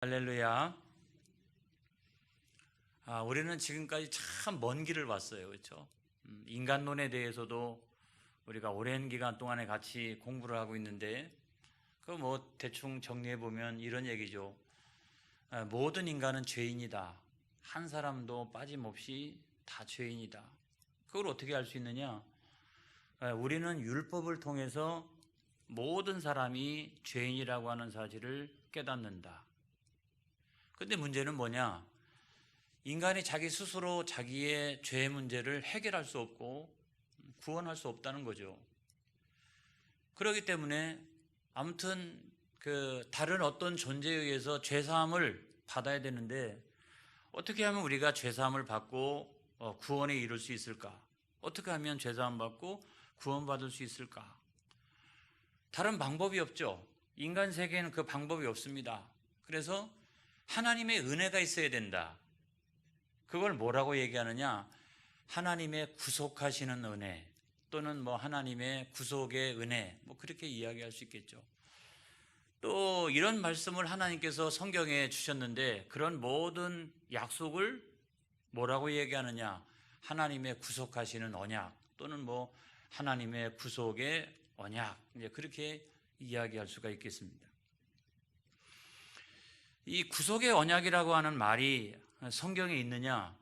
할렐루야. 우리는 지금까지 참 먼 길을 왔어요. 그렇죠? 인간론에 대해서도 우리가 오랜 기간 동안에 같이 공부를 하고 있는데 그 뭐 대충 정리해 보면 이런 얘기죠. 모든 인간은 죄인이다. 한 사람도 빠짐없이 다 죄인이다. 그걸 어떻게 알 수 있느냐? 우리는 율법을 통해서 모든 사람이 죄인이라고 하는 사실을 깨닫는다. 근데 문제는 뭐냐? 인간이 자기 스스로 자기의 죄 문제를 해결할 수 없고 구원할 수 없다는 거죠. 그렇기 때문에 아무튼 다른 어떤 존재에 의해서 죄 사함을 받아야 되는데 어떻게 하면 우리가 죄 사함을 받고 구원에 이룰 수 있을까? 어떻게 하면 죄 사함 받고 구원받을 수 있을까? 다른 방법이 없죠. 인간 세계에는 그 방법이 없습니다. 그래서 하나님의 은혜가 있어야 된다. 그걸 뭐라고 얘기하느냐? 하나님의 구속하시는 은혜 또는 하나님의 구속의 은혜 그렇게 이야기할 수 있겠죠. 또 이런 말씀을 하나님께서 성경에 주셨는데 그런 모든 약속을 뭐라고 얘기하느냐? 하나님의 구속하시는 언약 또는 하나님의 구속의 언약 이제 그렇게 이야기할 수가 있겠습니다. 이 구속의 언약이라고 하는 말이 성경에 있느냐?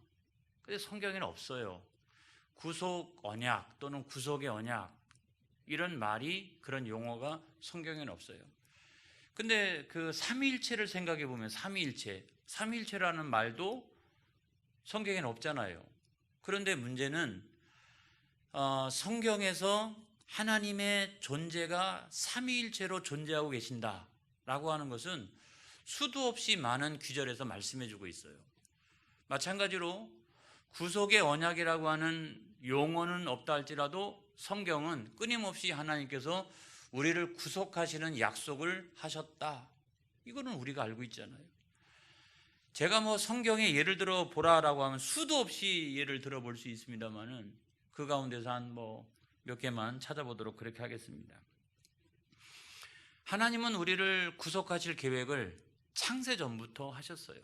근데 성경에는 없어요. 구속 언약 또는 구속의 언약 이런 말이 그런 용어가 성경에는 없어요. 근데 그 삼위일체를 생각해 보면 삼위일체라는 말도 성경에는 없잖아요. 그런데 문제는 성경에서 하나님의 존재가 삼위일체로 존재하고 계신다라고 하는 것은 수도 없이 많은 구절에서 말씀해 주고 있어요. 마찬가지로 구속의 언약이라고 하는 용어는 없다 할지라도 성경은 끊임없이 하나님께서 우리를 구속하시는 약속을 하셨다. 이거는 우리가 알고 있잖아요. 제가 성경에 예를 들어 보라라고 하면 수도 없이 예를 들어 볼 수 있습니다만은 그 가운데서 한 몇 개만 찾아보도록 그렇게 하겠습니다. 하나님은 우리를 구속하실 계획을 창세전부터 하셨어요.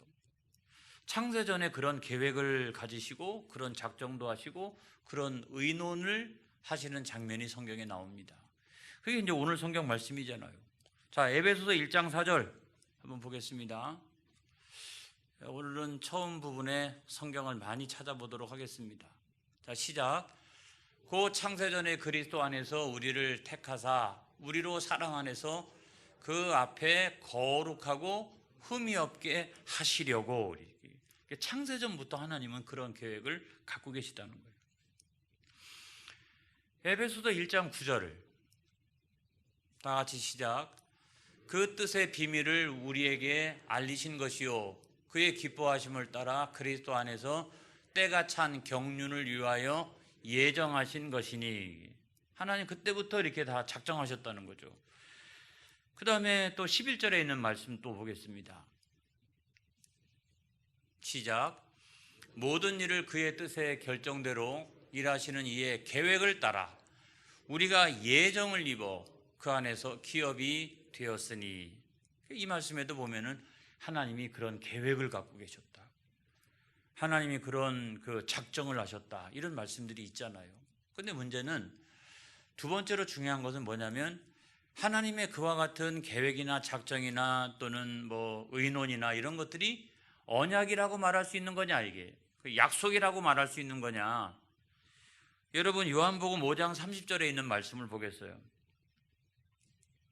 창세전에 그런 계획을 가지시고 그런 작정도 하시고 그런 의논을 하시는 장면이 성경에 나옵니다. 그게 이제 오늘 성경 말씀이잖아요. 자, 에베소서 1장 4절 한번 보겠습니다. 오늘은 처음 부분에 성경을 많이 찾아보도록 하겠습니다. 자, 시작. 그 창세전에 그리스도 안에서 우리를 택하사 우리로 사랑 안에서 그 앞에 거룩하고 흠이 없게 하시려고. 창세전부터 하나님은 그런 계획을 갖고 계시다는 거예요. 에베소서 1장 9절을 다 같이 시작. 그 뜻의 비밀을 우리에게 알리신 것이요 그의 기뻐하심을 따라 그리스도 안에서 때가 찬 경륜을 위하여 예정하신 것이니. 하나님 그때부터 이렇게 다 작정하셨다는 거죠. 그 다음에 또 11절에 있는 말씀 또 보겠습니다. 시작. 모든 일을 그의 뜻의 결정대로 일하시는 이의 계획을 따라 우리가 예정을 입어 그 안에서 기업이 되었으니. 이 말씀에도 보면은 하나님이 그런 계획을 갖고 계셨다. 하나님이 그런 작정을 하셨다. 이런 말씀들이 있잖아요. 근데 문제는 두 번째로 중요한 것은 뭐냐면 하나님의 그와 같은 계획이나 작정이나 또는 의논이나 이런 것들이 언약이라고 말할 수 있는 거냐, 이게 약속이라고 말할 수 있는 거냐. 여러분 요한복음 5장 30절에 있는 말씀을 보겠어요.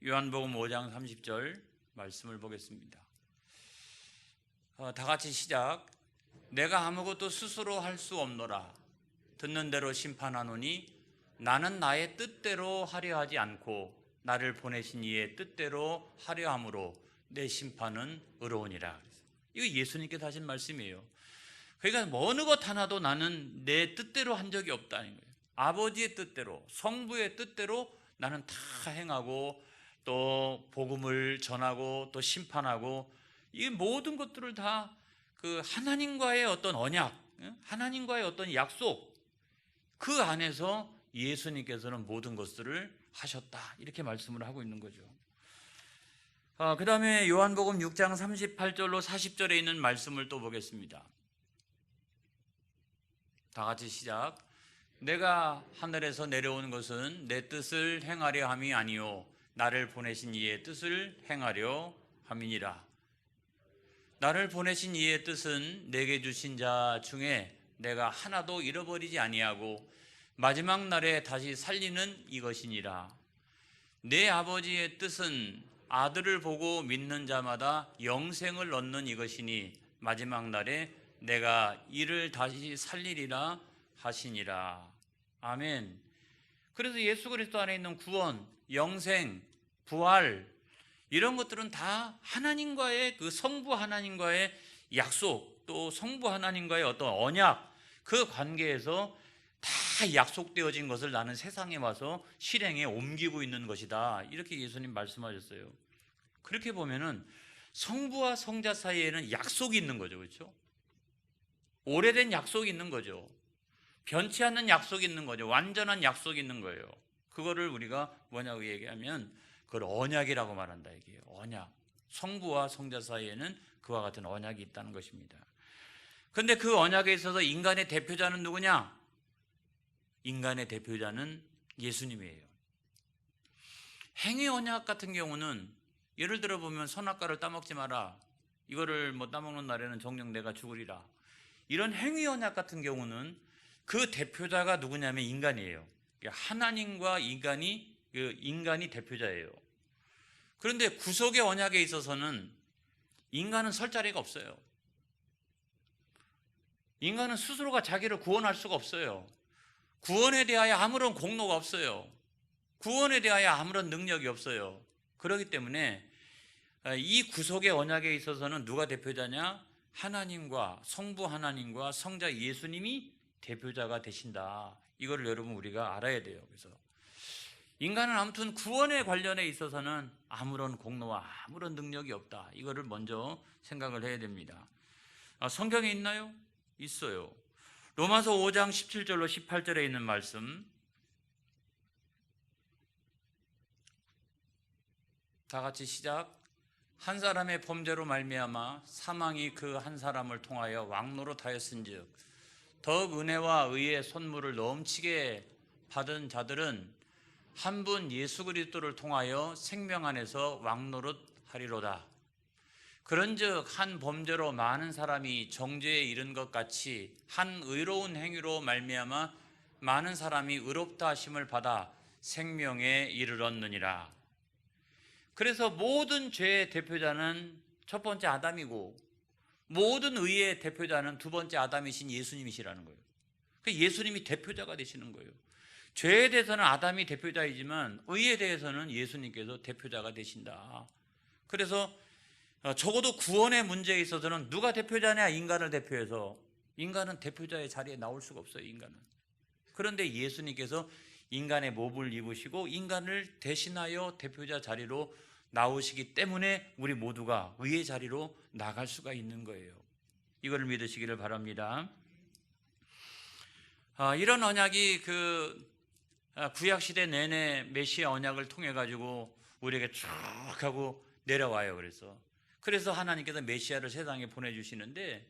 요한복음 5장 30절 말씀을 보겠습니다. 다 같이 시작. 내가 아무것도 스스로 할 수 없노라. 듣는 대로 심판하노니 나는 나의 뜻대로 하려 하지 않고 나를 보내신 이의 뜻대로 하려 함으로 내 심판은 의로우니라. 이거 예수님께서 하신 말씀이에요. 그러니까 어느 것 하나도 나는 내 뜻대로 한 적이 없다는 거예요. 아버지의 뜻대로, 성부의 뜻대로 나는 다 행하고 또 복음을 전하고 또 심판하고 이 모든 것들을 다 하나님과의 어떤 언약, 하나님과의 어떤 약속 그 안에서 예수님께서는 모든 것들을 하셨다. 이렇게 말씀을 하고 있는 거죠. 그 다음에 요한복음 6장 38절로 40절에 있는 말씀을 또 보겠습니다. 다 같이 시작. 내가 하늘에서 내려온 것은 내 뜻을 행하려 함이 아니요 나를 보내신 이의 뜻을 행하려 함이니라. 나를 보내신 이의 뜻은 내게 주신 자 중에 내가 하나도 잃어버리지 아니하고 마지막 날에 다시 살리는 이것이니라. 내 아버지의 뜻은 아들을 보고 믿는 자마다 영생을 얻는 이것이니 마지막 날에 내가 이를 다시 살리리라 하시니라. 아멘. 그래서 예수 그리스도 안에 있는 구원, 영생, 부활 이런 것들은 다 하나님과의 그 성부 하나님과의 약속, 또 성부 하나님과의 어떤 언약, 그 관계에서 다 약속되어진 것을 나는 세상에 와서 실행에 옮기고 있는 것이다. 이렇게 예수님 말씀하셨어요. 그렇게 보면은 성부와 성자 사이에는 약속이 있는 거죠. 그렇죠? 오래된 약속이 있는 거죠. 변치 않는 약속이 있는 거죠. 완전한 약속이 있는 거예요. 그거를 우리가 뭐냐고 얘기하면 그걸 언약이라고 말한다 이게요. 언약. 성부와 성자 사이에는 그와 같은 언약이 있다는 것입니다. 그런데 그 언약에 있어서 인간의 대표자는 누구냐? 인간의 대표자는 예수님이에요. 행위 언약 같은 경우는 예를 들어 보면 선악과를 따먹지 마라. 이거를 따먹는 날에는 정녕 내가 죽으리라. 이런 행위 언약 같은 경우는 그 대표자가 누구냐면 인간이에요. 하나님과 인간이 대표자예요. 그런데 구속의 언약에 있어서는 인간은 설 자리가 없어요. 인간은 스스로가 자기를 구원할 수가 없어요. 구원에 대하여 아무런 공로가 없어요. 구원에 대하여 아무런 능력이 없어요. 그렇기 때문에 이 구속의 언약에 있어서는 누가 대표자냐? 하나님과 성부 하나님과 성자 예수님이 대표자가 되신다. 이거를 여러분 우리가 알아야 돼요. 그래서 인간은 아무튼 구원에 관련해 있어서는 아무런 공로와 아무런 능력이 없다. 이거를 먼저 생각을 해야 됩니다. 성경에 있나요? 있어요. 로마서 5장 17절로 18절에 있는 말씀 다 같이 시작. 한 사람의 범죄로 말미암아 사망이 그 한 사람을 통하여 왕노릇하였은즉 더욱 은혜와 의의 선물을 넘치게 받은 자들은 한 분 예수 그리스도를 통하여 생명 안에서 왕노릇하리로다. 그런즉 한 범죄로 많은 사람이 정죄에 이른 것 같이 한 의로운 행위로 말미암아 많은 사람이 의롭다 하심을 받아 생명에 이르렀느니라. 그래서 모든 죄의 대표자는 첫 번째 아담이고 모든 의의 대표자는 두 번째 아담이신 예수님이시라는 거예요. 예수님이 대표자가 되시는 거예요. 죄에 대해서는 아담이 대표자이지만 의에 대해서는 예수님께서 대표자가 되신다. 그래서 적어도 구원의 문제에 있어서는 누가 대표자냐? 인간을 대표해서. 인간은 대표자의 자리에 나올 수가 없어요. 인간은. 그런데 예수님께서 인간의 몸을 입으시고 인간을 대신하여 대표자 자리로 나오시기 때문에 우리 모두가 의의 자리로 나갈 수가 있는 거예요. 이걸 믿으시기를 바랍니다. 이런 언약이 구약시대 내내 메시아 언약을 통해 가지고 우리에게 쭉 하고 내려와요. 그래서 하나님께서 메시아를 세상에 보내주시는데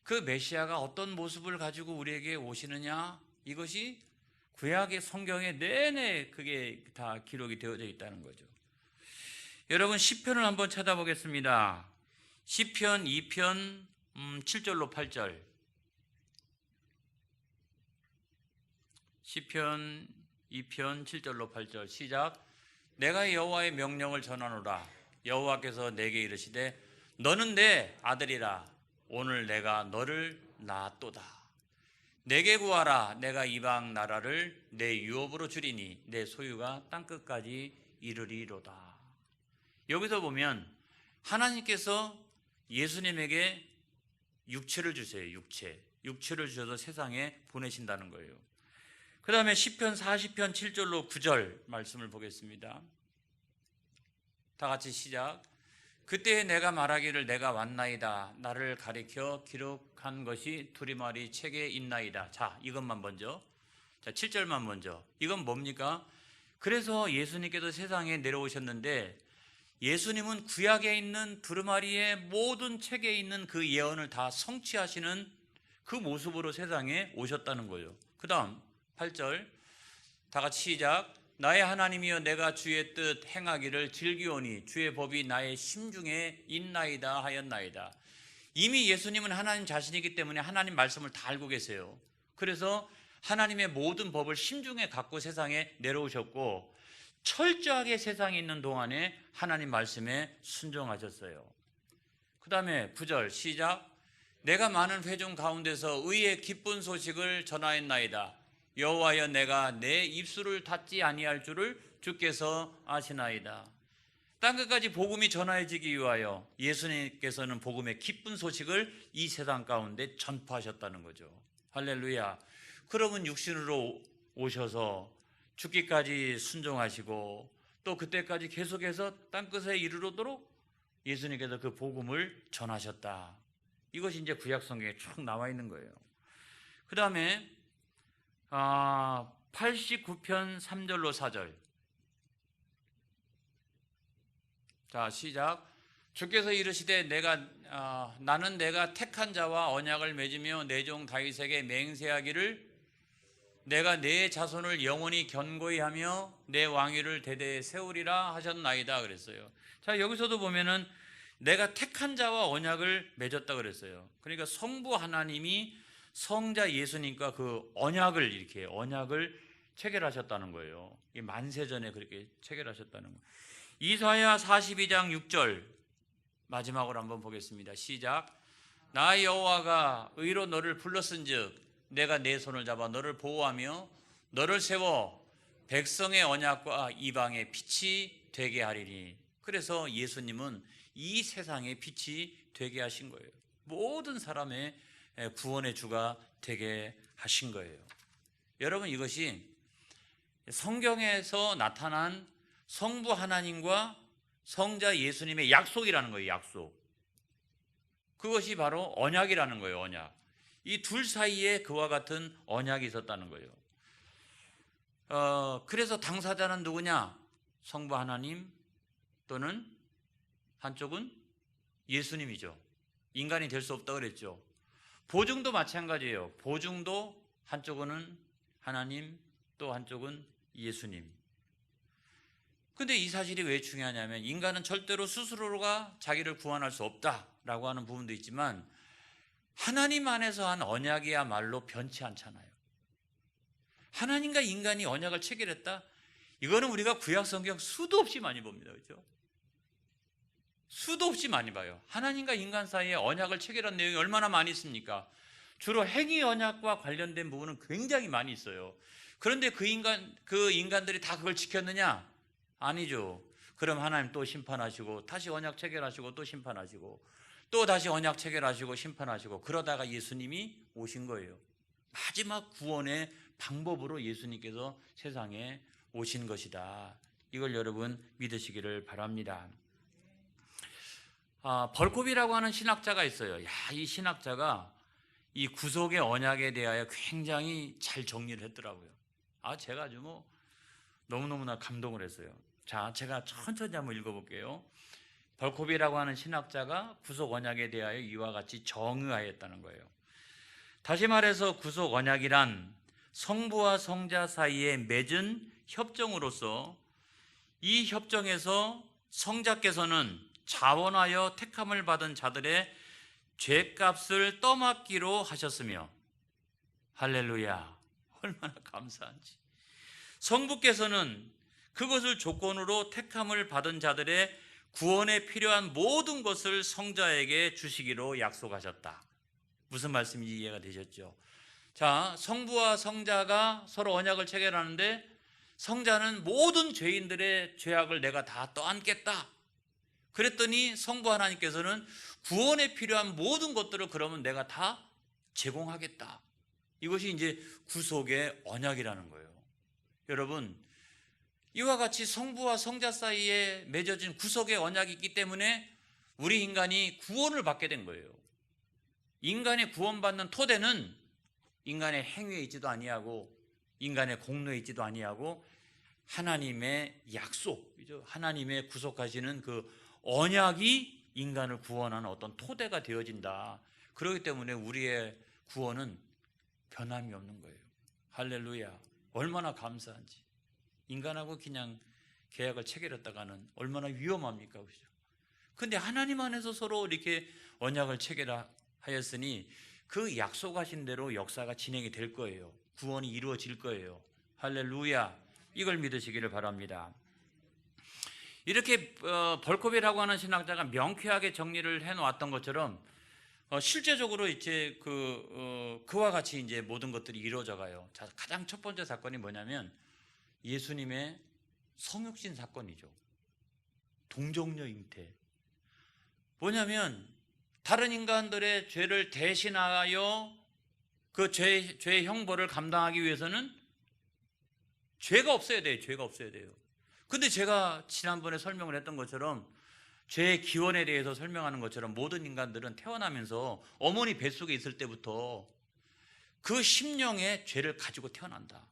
그 메시아가 어떤 모습을 가지고 우리에게 오시느냐? 이것이 구약의 성경에 내내 그게 다 기록이 되어져 있다는 거죠. 여러분 시편을 한번 찾아보겠습니다. 시편 2편 7절로 8절. 시편 2편 7절로 8절 시작. 내가 여호와의 명령을 전하노라. 여호와께서 내게 이르시되 너는 내 아들이라. 오늘 내가 너를 낳았도다. 내게 구하라. 내가 이방 나라를 내 유업으로 주리니 내 소유가 땅끝까지 이르리로다. 여기서 보면 하나님께서 예수님에게 육체를 주세요. 육체를 주셔서 세상에 보내신다는 거예요. 그 다음에 시편 40편 7절로 9절 말씀을 보겠습니다. 다 같이 시작. 그때 내가 말하기를 내가 왔나이다. 나를 가리켜 기록한 것이 두리마리 책에 있나이다. 자, 이것만 먼저. 자, 7절만 먼저. 이건 뭡니까? 그래서 예수님께서 세상에 내려오셨는데 예수님은 구약에 있는 두루마리의 모든 책에 있는 그 예언을 다 성취하시는 그 모습으로 세상에 오셨다는 거예요. 그 다음 8절 다 같이 시작. 나의 하나님이여 내가 주의 뜻 행하기를 즐기오니 주의 법이 나의 심중에 있나이다 하였나이다. 이미 예수님은 하나님 자신이기 때문에 하나님 말씀을 다 알고 계세요. 그래서 하나님의 모든 법을 심중에 갖고 세상에 내려오셨고 철저하게 세상에 있는 동안에 하나님 말씀에 순종하셨어요. 그 다음에 9절 시작. 내가 많은 회중 가운데서 의의 기쁜 소식을 전하였나이다. 여호와여 내가 내 입술을 닫지 아니할 줄을 주께서 아시나이다. 땅끝까지 복음이 전하여지기 위하여 예수님께서는 복음의 기쁜 소식을 이 세상 가운데 전파하셨다는 거죠. 할렐루야. 그러면 육신으로 오셔서 죽기까지 순종하시고 또 그때까지 계속해서 땅끝에 이르도록 예수님께서 그 복음을 전하셨다. 이것이 이제 구약 성경에 쭉 나와 있는 거예요. 그 다음에 89편 3절로 4절. 자 시작. 주께서 이르시되 나는 내가 택한 자와 언약을 맺으며 내 종 다윗에게 맹세하기를 내가 내 자손을 영원히 견고히 하며 내 왕위를 대대에 세우리라 하셨나이다 그랬어요. 자 여기서도 보면은 내가 택한 자와 언약을 맺었다 그랬어요. 그러니까 성부 하나님이 성자 예수님과 그 언약을 체결하셨다는 거예요. 이 만세전에 그렇게 체결하셨다는 거예요. 이사야 42장 6절 마지막으로 한번 보겠습니다. 시작. 나 여호와가 의로 너를 불렀은즉 내가 내 손을 잡아 너를 보호하며 너를 세워 백성의 언약과 이방의 빛이 되게 하리니. 그래서 예수님은 이 세상의 빛이 되게 하신 거예요. 모든 사람의 구원의 주가 되게 하신 거예요. 여러분 이것이 성경에서 나타난 성부 하나님과 성자 예수님의 약속이라는 거예요. 약속. 그것이 바로 언약이라는 거예요. 언약. 이 둘 사이에 그와 같은 언약이 있었다는 거예요. 그래서 당사자는 누구냐? 성부 하나님 또는 한쪽은 예수님이죠. 인간이 될 수 없다고 그랬죠. 보증도 마찬가지예요. 보증도 한쪽은 하나님 또 한쪽은 예수님. 근데 이 사실이 왜 중요하냐면 인간은 절대로 스스로가 자기를 구원할 수 없다라고 하는 부분도 있지만 하나님 안에서 한 언약이야말로 변치 않잖아요. 하나님과 인간이 언약을 체결했다? 이거는 우리가 구약 성경 수도 없이 많이 봅니다. 그렇죠? 수도 없이 많이 봐요. 하나님과 인간 사이에 언약을 체결한 내용이 얼마나 많이 있습니까? 주로 행위 언약과 관련된 부분은 굉장히 많이 있어요. 그런데 그 인간들이 다 그걸 지켰느냐? 아니죠. 그럼 하나님 또 심판하시고 다시 언약 체결하시고 또 심판하시고 또 다시 언약 체결하시고 심판하시고 그러다가 예수님이 오신 거예요. 마지막 구원의 방법으로 예수님께서 세상에 오신 것이다. 이걸 여러분 믿으시기를 바랍니다. 벌콥이라고 하는 신학자가 있어요. 이 신학자가 이 구속의 언약에 대하여 굉장히 잘 정리를 했더라고요. 제가 아주 너무너무나 감동을 했어요. 자, 제가 천천히 한번 읽어볼게요. 벌콥이라고 하는 신학자가 구속 언약에 대하여 이와 같이 정의하였다는 거예요. 다시 말해서 구속 언약이란 성부와 성자 사이에 맺은 협정으로서 이 협정에서 성자께서는 자원하여 택함을 받은 자들의 죄값을 떠맡기로 하셨으며 할렐루야 얼마나 감사한지 성부께서는 그것을 조건으로 택함을 받은 자들의 구원에 필요한 모든 것을 성자에게 주시기로 약속하셨다. 무슨 말씀인지 이해가 되셨죠? 자, 성부와 성자가 서로 언약을 체결하는데 성자는 모든 죄인들의 죄악을 내가 다 떠안겠다. 그랬더니 성부 하나님께서는 구원에 필요한 모든 것들을 그러면 내가 다 제공하겠다. 이것이 이제 구속의 언약이라는 거예요. 여러분, 이와 같이 성부와 성자 사이에 맺어진 구속의 언약이 있기 때문에 우리 인간이 구원을 받게 된 거예요. 인간이 구원받는 토대는 인간의 행위에 있지도 아니하고 인간의 공로에 있지도 아니하고 하나님의 약속이죠. 하나님의 구속하시는 그 언약이 인간을 구원하는 어떤 토대가 되어진다. 그렇기 때문에 우리의 구원은 변함이 없는 거예요. 할렐루야. 얼마나 감사한지. 인간하고 그냥 계약을 체결했다가는 얼마나 위험합니까? 그죠? 근데 하나님 안에서 서로 이렇게 언약을 체결하였으니 그 약속하신 대로 역사가 진행이 될 거예요. 구원이 이루어질 거예요. 할렐루야. 이걸 믿으시기를 바랍니다. 이렇게 벌코비라고 하는 신학자가 명쾌하게 정리를 해놓았던 것처럼 실제적으로 이제 그와 같이 이제 모든 것들이 이루어져 가요. 자, 가장 첫 번째 사건이 뭐냐면 예수님의 성육신 사건이죠. 동정녀 잉태. 뭐냐면 다른 인간들의 죄를 대신하여 그 죄의 형벌을 감당하기 위해서는 죄가 없어야 돼요. 죄가 없어야 돼요. 근데 제가 지난번에 설명을 했던 것처럼 죄의 기원에 대해서 설명하는 것처럼 모든 인간들은 태어나면서 어머니 뱃속에 있을 때부터 그 심령의 죄를 가지고 태어난다.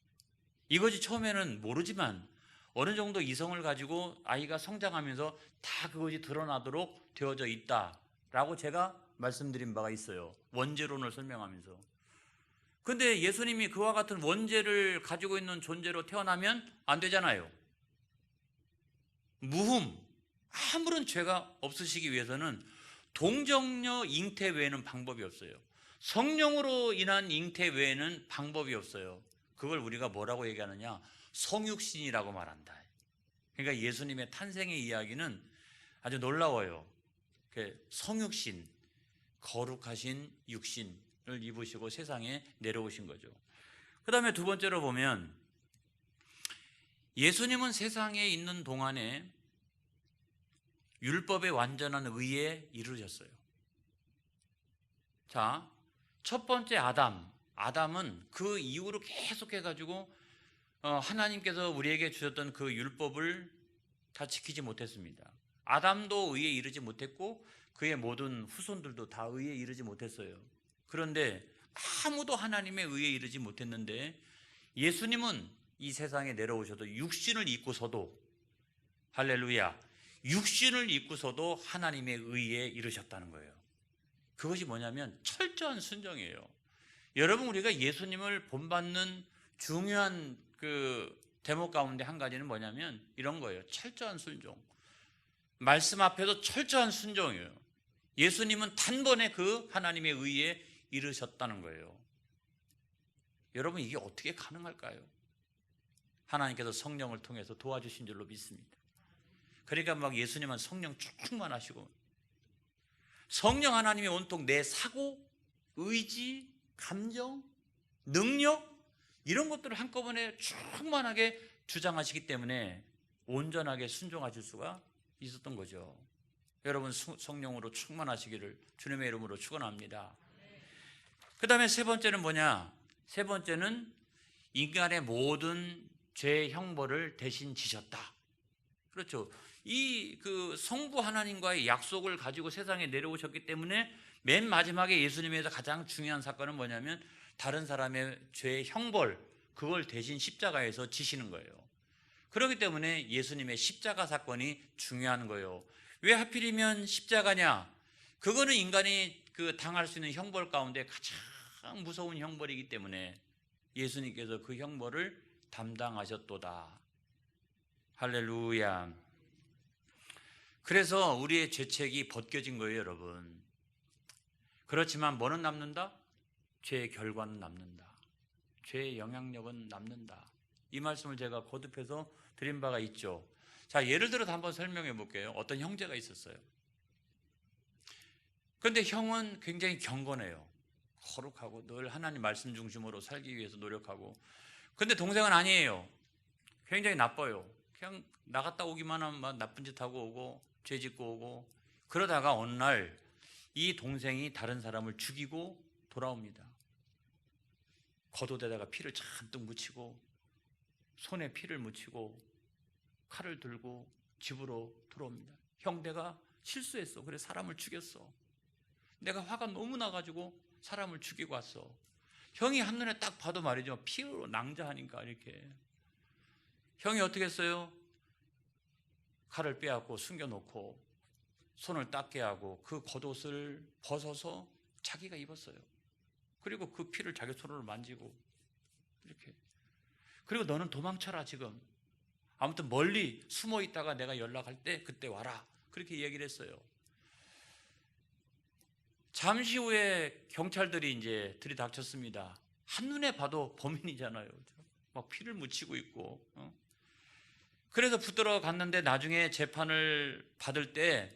이것이 처음에는 모르지만 어느 정도 이성을 가지고 아이가 성장하면서 다 그것이 드러나도록 되어져 있다라고 제가 말씀드린 바가 있어요. 원죄론을 설명하면서. 근데 예수님이 그와 같은 원죄를 가지고 있는 존재로 태어나면 안 되잖아요. 무흠, 아무런 죄가 없으시기 위해서는 동정녀 잉태 외에는 방법이 없어요. 성령으로 인한 잉태 외에는 방법이 없어요. 그걸 우리가 뭐라고 얘기하느냐? 성육신이라고 말한다. 그러니까 예수님의 탄생의 이야기는 아주 놀라워요. 성육신, 거룩하신 육신을 입으시고 세상에 내려오신 거죠. 그 다음에 두 번째로 보면 예수님은 세상에 있는 동안에 율법의 완전한 의에 이르셨어요. 자, 첫 번째 아담은 그 이후로 계속해가지고 하나님께서 우리에게 주셨던 그 율법을 다 지키지 못했습니다. 아담도 의에 이르지 못했고 그의 모든 후손들도 다 의에 이르지 못했어요. 그런데 아무도 하나님의 의에 이르지 못했는데 예수님은 이 세상에 내려오셔도 육신을 입고서도, 할렐루야, 육신을 입고서도 하나님의 의에 이르셨다는 거예요. 그것이 뭐냐면 철저한 순종이에요. 여러분, 우리가 예수님을 본받는 중요한 그 대목 가운데 한 가지는 뭐냐면 이런 거예요. 철저한 순종. 말씀 앞에도 철저한 순종이에요. 예수님은 단번에 그 하나님의 의에 이르셨다는 거예요. 여러분, 이게 어떻게 가능할까요? 하나님께서 성령을 통해서 도와주신 줄로 믿습니다. 그러니까 막 예수님은 성령 충만하시고 성령 하나님이 온통 내 사고, 의지, 감정, 능력 이런 것들을 한꺼번에 충만하게 주장하시기 때문에 온전하게 순종하실 수가 있었던 거죠. 여러분, 성령으로 충만하시기를 주님의 이름으로 축원합니다. 그 다음에 세 번째는 뭐냐? 세 번째는 인간의 모든 죄의 형벌을 대신 지셨다. 그렇죠. 이 그 성부 하나님과의 약속을 가지고 세상에 내려오셨기 때문에 맨 마지막에 예수님에서 가장 중요한 사건은 뭐냐면 다른 사람의 죄의 형벌, 그걸 대신 십자가에서 지시는 거예요. 그렇기 때문에 예수님의 십자가 사건이 중요한 거예요. 왜 하필이면 십자가냐? 그거는 인간이 그 당할 수 있는 형벌 가운데 가장 무서운 형벌이기 때문에 예수님께서 그 형벌을 담당하셨도다. 할렐루야. 그래서 우리의 죄책이 벗겨진 거예요, 여러분. 그렇지만 뭐는 남는다? 죄의 결과는 남는다. 죄의 영향력은 남는다. 이 말씀을 제가 거듭해서 드린 바가 있죠. 자, 예를 들어서 한번 설명해 볼게요. 어떤 형제가 있었어요. 그런데 형은 굉장히 경건해요. 거룩하고 늘 하나님 말씀 중심으로 살기 위해서 노력하고. 근데 동생은 아니에요. 굉장히 나빠요. 그냥 나갔다 오기만 하면 막 나쁜 짓 하고 오고 죄 짓고 오고. 그러다가 어느 날 이 동생이 다른 사람을 죽이고 돌아옵니다. 겉옷에다가 피를 잔뜩 묻히고 손에 피를 묻히고 칼을 들고 집으로 들어옵니다. 형, 내가 실수했어. 그래 사람을 죽였어. 내가 화가 너무 나가지고 사람을 죽이고 왔어. 형이 한눈에 딱 봐도 말이죠, 피로 낭자하니까 이렇게 형이 어떻게 했어요? 칼을 빼앗고 숨겨놓고 손을 닦게 하고 그 겉옷을 벗어서 자기가 입었어요. 그리고 그 피를 자기 손으로 만지고 이렇게. 그리고 너는 도망쳐라 지금. 아무튼 멀리 숨어 있다가 내가 연락할 때 그때 와라. 그렇게 얘기를 했어요. 잠시 후에 경찰들이 이제 들이닥쳤습니다. 한눈에 봐도 범인이잖아요. 막 피를 묻히고 있고. 그래서 붙들어 갔는데 나중에 재판을 받을 때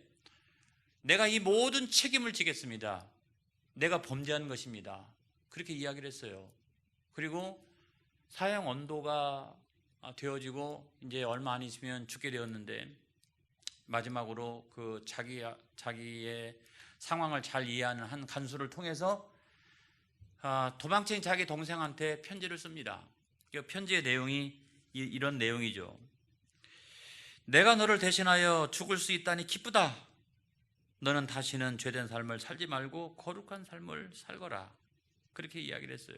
내가 이 모든 책임을 지겠습니다. 내가 범죄한 것입니다. 그렇게 이야기를 했어요. 그리고 사형 언도가 되어지고 이제 얼마 안 있으면 죽게 되었는데 마지막으로 그 자기의 상황을 잘 이해하는 한 간수를 통해서 도망친 자기 동생한테 편지를 씁니다. 그 편지의 내용이 이런 내용이죠. 내가 너를 대신하여 죽을 수 있다니 기쁘다. 너는 다시는 죄된 삶을 살지 말고 거룩한 삶을 살거라. 그렇게 이야기를 했어요.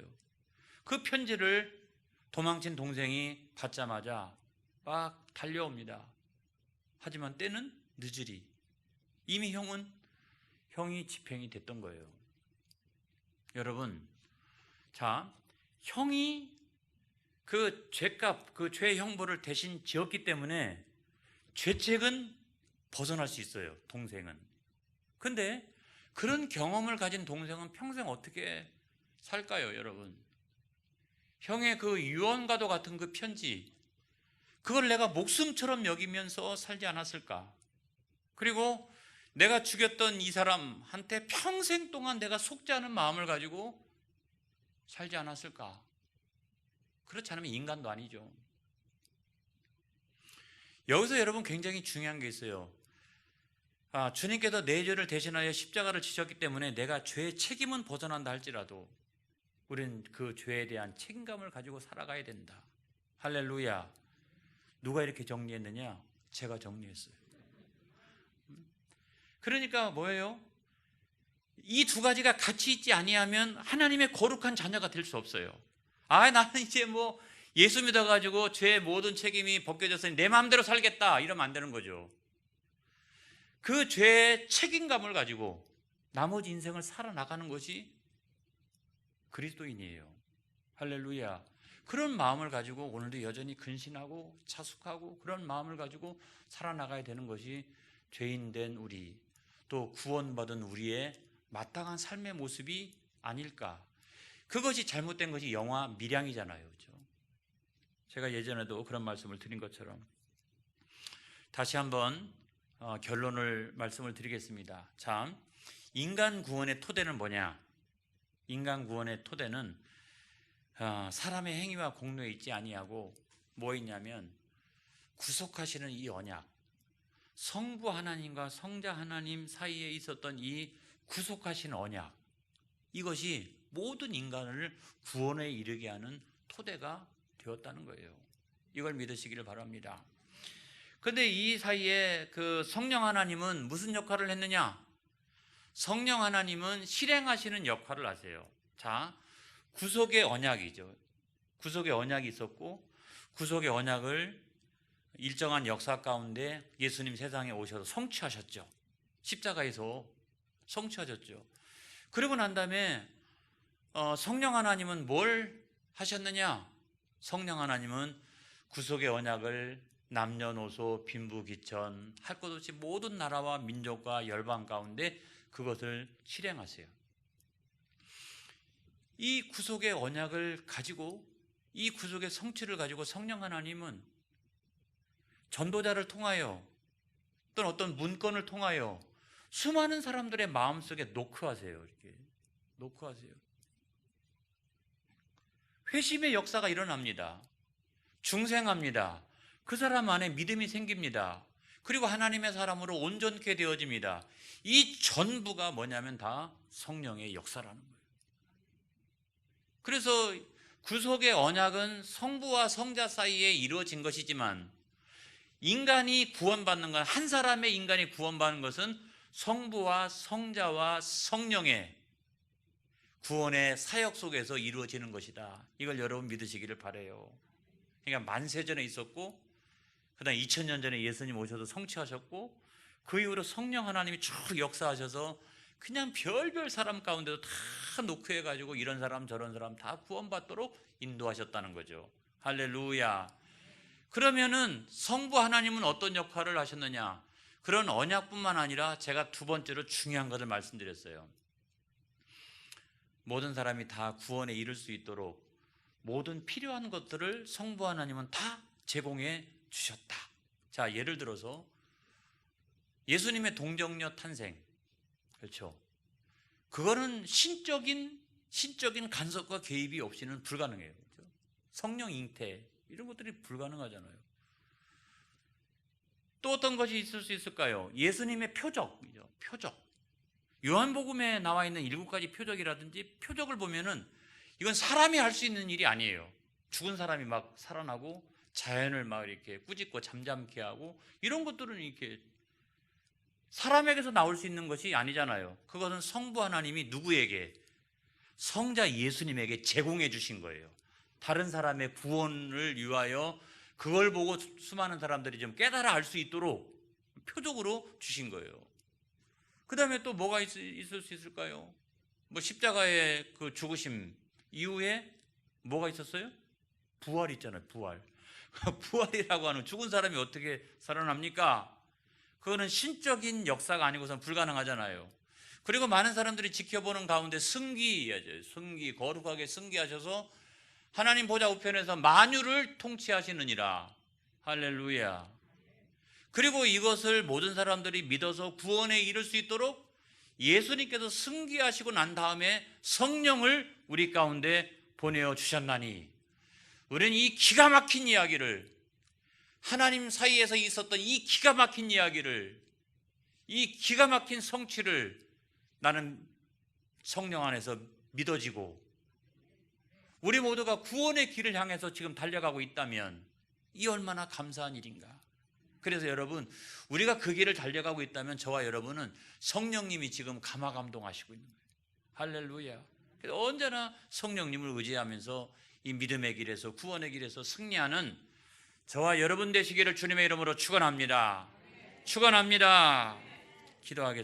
그 편지를 도망친 동생이 받자마자 막 달려옵니다. 하지만 때는 늦으리. 이미 형이 집행이 됐던 거예요. 여러분, 자, 형이 그 죄값, 그 죄의 형벌을 대신 지었기 때문에 죄책은 벗어날 수 있어요, 동생은. 근데 그런 경험을 가진 동생은 평생 어떻게 살까요, 여러분? 형의 그 유언과도 같은 그 편지, 그걸 내가 목숨처럼 여기면서 살지 않았을까? 그리고 내가 죽였던 이 사람한테 평생 동안 내가 속지 않은 마음을 가지고 살지 않았을까? 그렇지 않으면 인간도 아니죠. 여기서 여러분 굉장히 중요한 게 있어요. 주님께서 내 죄를 대신하여 십자가를 지셨기 때문에 내가 죄의 책임은 벗어난다 할지라도 우리는 그 죄에 대한 책임감을 가지고 살아가야 된다. 할렐루야. 누가 이렇게 정리했느냐? 제가 정리했어요. 그러니까 뭐예요? 이 두 가지가 같이 있지 아니하면 하나님의 거룩한 자녀가 될 수 없어요. 나는 이제 뭐 예수 믿어가지고 죄의 모든 책임이 벗겨졌으니 내 마음대로 살겠다 이러면 안 되는 거죠. 그 죄의 책임감을 가지고 나머지 인생을 살아나가는 것이 그리스도인이에요. 할렐루야. 그런 마음을 가지고 오늘도 여전히 근신하고 자숙하고 그런 마음을 가지고 살아나가야 되는 것이 죄인된 우리, 또 구원받은 우리의 마땅한 삶의 모습이 아닐까. 그것이 잘못된 것이 영화 밀양이잖아요. 그렇죠? 제가 예전에도 그런 말씀을 드린 것처럼 다시 한번 결론을 말씀을 드리겠습니다. 참, 인간 구원의 토대는 뭐냐? 인간 구원의 토대는 사람의 행위와 공로에 있지 아니하고 뭐 있냐면 구속하시는 이 언약, 성부 하나님과 성자 하나님 사이에 있었던 이 구속하시는 언약, 이것이 모든 인간을 구원에 이르게 하는 토대가 되었다는 거예요. 이걸 믿으시기를 바랍니다. 그런데 이 사이에 그 성령 하나님은 무슨 역할을 했느냐? 성령 하나님은 실행하시는 역할을 하세요. 자, 구속의 언약이죠. 구속의 언약이 있었고 구속의 언약을 일정한 역사 가운데 예수님 세상에 오셔서 성취하셨죠. 십자가에서 성취하셨죠. 그러고 난 다음에 성령 하나님은 뭘 하셨느냐? 성령 하나님은 구속의 언약을 남녀노소 빈부귀천 할 것 없이 모든 나라와 민족과 열방 가운데 그것을 실행하세요. 이 구속의 언약을 가지고 이 구속의 성취를 가지고 성령 하나님은 전도자를 통하여 또는 어떤 문건을 통하여 수많은 사람들의 마음속에 노크하세요. 이렇게 노크하세요. 회심의 역사가 일어납니다. 중생합니다. 그 사람 안에 믿음이 생깁니다. 그리고 하나님의 사람으로 온전케 되어집니다. 이 전부가 뭐냐면 다 성령의 역사라는 거예요. 그래서 구속의 언약은 성부와 성자 사이에 이루어진 것이지만 인간이 구원받는 건, 한 사람의 인간이 구원받는 것은 성부와 성자와 성령의 구원의 사역 속에서 이루어지는 것이다. 이걸 여러분 믿으시기를 바라요. 그러니까 만세전에 있었고, 그다음 2000년 전에 예수님 오셔서 성취하셨고, 그 이후로 성령 하나님이 쭉 역사하셔서 그냥 별별 사람 가운데도 다 노크해가지고 이런 사람 저런 사람 다 구원받도록 인도하셨다는 거죠. 할렐루야. 그러면은 성부 하나님은 어떤 역할을 하셨느냐? 그런 언약뿐만 아니라 제가 두 번째로 중요한 것을 말씀드렸어요. 모든 사람이 다 구원에 이를 수 있도록 모든 필요한 것들을 성부 하나님은 다 제공해 주셨다. 자, 예를 들어서 예수님의 동정녀 탄생, 그렇죠? 그거는 신적인 간섭과 개입이 없이는 불가능해요. 그렇죠? 성령 잉태 이런 것들이 불가능하잖아요. 또 어떤 것이 있을 수 있을까요? 예수님의 표적이죠. 표적. 요한복음에 나와 있는 7가지 표적이라든지 표적을 보면은 이건 사람이 할 수 있는 일이 아니에요. 죽은 사람이 막 살아나고 자연을 막 이렇게 꾸짖고 잠잠케 하고 이런 것들은 이렇게 사람에게서 나올 수 있는 것이 아니잖아요. 그것은 성부 하나님이 누구에게? 성자 예수님에게 제공해 주신 거예요. 다른 사람의 구원을 위하여 그걸 보고 수많은 사람들이 좀 깨달아 알 수 있도록 표적으로 주신 거예요. 그 다음에 또 뭐가 있을 수 있을까요? 뭐 십자가의 그 죽으심 이후에 뭐가 있었어요? 부활이 있잖아요. 부활. 부활이라고 하는 죽은 사람이 어떻게 살아납니까? 그거는 신적인 역사가 아니고선 불가능하잖아요. 그리고 많은 사람들이 지켜보는 가운데 승기, 거룩하게 승기하셔서 하나님 보좌 우편에서 만유를 통치하시느니라. 할렐루야. 그리고 이것을 모든 사람들이 믿어서 구원에 이를 수 있도록 예수님께서 승기하시고 난 다음에 성령을 우리 가운데 보내어 주셨나니, 우리는 이 기가 막힌 이야기를, 하나님 사이에서 있었던 이 기가 막힌 이야기를, 이 기가 막힌 성취를 나는 성령 안에서 믿어지고, 우리 모두가 구원의 길을 향해서 지금 달려가고 있다면 이 얼마나 감사한 일인가. 그래서 여러분, 우리가 그 길을 달려가고 있다면 저와 여러분은 성령님이 지금 감화감동하시고 있는 거예요. 할렐루야. 그래서 언제나 성령님을 의지하면서 이 믿음의 길에서, 구원의 길에서 승리하는 저와 여러분 되시기를 주님의 이름으로 축원합니다. 축원합니다. 기도하겠습니다.